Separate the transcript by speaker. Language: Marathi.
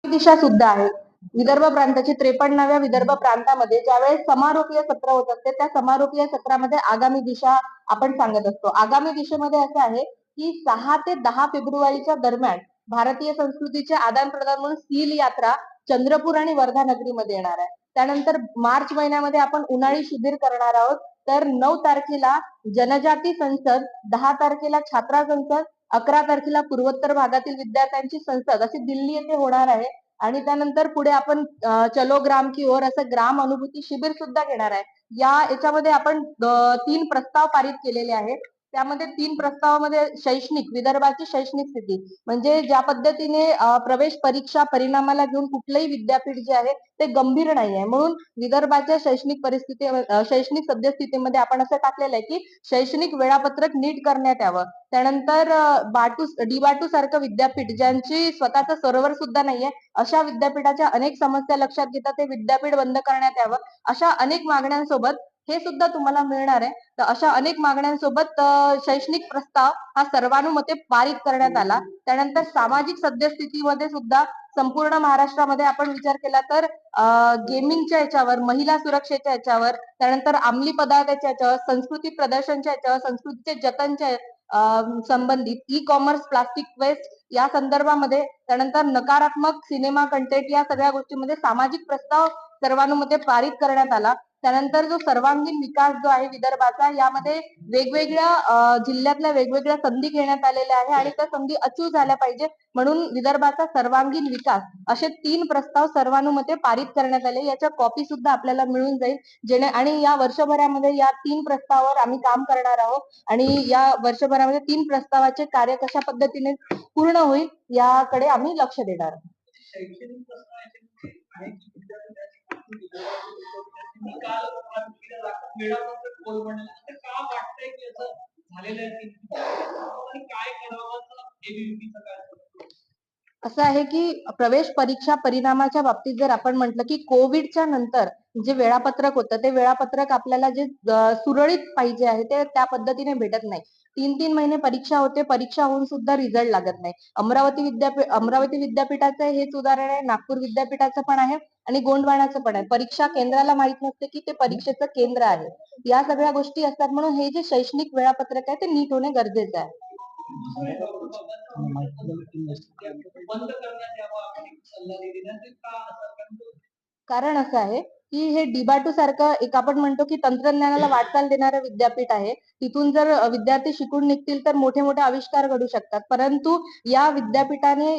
Speaker 1: दिशा सुद्धा आहे. विदर्भ प्रांताची 53व्या विदर्भ प्रांतामध्ये ज्यावेळेस समारोपीय सत्र होत असते त्या समारोपीय सत्रामध्ये आगामी दिशा आपण सांगत असतो. आगामी दिशेमध्ये असं आहे की 6 ते 10 फेब्रुवारीच्या दरम्यान भारतीय संस्कृतीचे आदान प्रदान म्हणून सील यात्रा चंद्रपूर आणि वर्धा नगरीमध्ये येणार आहे. त्यानंतर मार्च महिन्यामध्ये आपण उन्हाळी शिबिर करणार आहोत. तर 9 तारखेला जनजाती संसद, 10 तारखेला छात्रा संसद, 11 तारखेला पूर्वोत्तर भागातील विद्यार्थ्यांची संसद अशी दिल्ली येथे होणार आहे. आणि त्यानंतर पुढे आपण चलो ग्राम की ओर असं ग्राम अनुभूती शिबिर सुद्धा घेणार आहे. याच्यामध्ये आपण 3 प्रस्ताव पारित केलेले आहेत. त्यामध्ये 3 प्रस्तावामध्ये शैक्षणिक विदर्भाची शैक्षणिक स्थिती म्हणजे ज्या पद्धतीने प्रवेश परीक्षा परिणामाला घेऊन कुठलंही विद्यापीठ जे आहे ते गंभीर नाही आहे. म्हणून विदर्भाच्या शैक्षणिक सद्यस्थितीमध्ये आपण असं टाकलेलं आहे की शैक्षणिक वेळापत्रक नीट करण्यात यावं. त्यानंतर डी बाटू सारखं विद्यापीठ ज्यांची स्वतःचं सर्व्हर सुद्धा नाहीये अशा विद्यापीठाच्या अनेक समस्या लक्षात घेता ते विद्यापीठ बंद करण्यात यावं. अशा अनेक मागण्यांसोबत हे सुद्धा तुम्हाला मिळणार आहे. तर अशा अनेक मागण्यांसोबत शैक्षणिक प्रस्ताव हा सर्वानुमते पारित करण्यात आला. त्यानंतर सामाजिक सद्यस्थितीमध्ये सुद्धा संपूर्ण महाराष्ट्रामध्ये आपण विचार केला तर गेमिंगच्या याच्यावर, महिला सुरक्षेच्या याच्यावर, त्यानंतर अंमली पदार्थाच्या याच्यावर, संस्कृती प्रदर्शनच्या याच्यावर, संस्कृतीचे जतनच्या संबंधित, ई कॉमर्स, प्लास्टिक वेस्ट या संदर्भामध्ये, त्यानंतर नकारात्मक सिनेमा कंटेंट या सगळ्या गोष्टींमध्ये सामाजिक प्रस्ताव सर्वानुमते पारित करण्यात आला. त्यानंतर जो सर्वांगीण विकास जो आहे विदर्भाचा यामध्ये वेगवेगळ्या जिल्ह्यातल्या वेगवेगळ्या संधी घेण्यात आलेल्या आहे आणि त्या संधी अचूक झाल्या पाहिजे म्हणून विदर्भाचा सर्वांगीण विकास असे 3 प्रस्ताव सर्वानुमते पारित करण्यात आले. याच्या कॉपी सुद्धा आपल्याला मिळून जाईल आणि या वर्षभरामध्ये या 3 प्रस्तावावर आम्ही काम करणार आहोत आणि या वर्षभरामध्ये 3 प्रस्तावाचे कार्य कशा पद्धतीने पूर्ण होईल याकडे आम्ही लक्ष देणार आहोत. असं आहे की प्रवेश परीक्षा परिणामाच्या बाबतीत जर आपण म्हटलं की कोविडच्या नंतर जे वेळापत्रक होतं ते वेळापत्रक आपल्याला जे सुरळीत पाहिजे आहे ते त्या पद्धतीने भेटत नाही. 3-3 महिने परीक्षा होते, परीक्षा होऊन सुद्धा रिझल्ट लागत नाही. अमरावती विद्यापीठाचं हेच उदाहरण आहे, नागपूर विद्यापीठाचं पण आहे आणि गोंडवानाचं पण आहे. परीक्षा केंद्राला माहित नसते की ते परीक्षेचं केंद्र आहे. या सगळ्या गोष्टी असतात म्हणून हे जे शैक्षणिक वेळापत्रक आहे ते नीट होणे गरजेचं आहे. कारण असं आहे की हे डी बाटू सारखं एक आपण म्हणतो की तंत्रज्ञानाला वाटचाल देणारं विद्यापीठ आहे. तिथून जर विद्यार्थी शिकून निघतील तर मोठे मोठे आविष्कार घडू शकतात. परंतु या विद्यापीठाकडे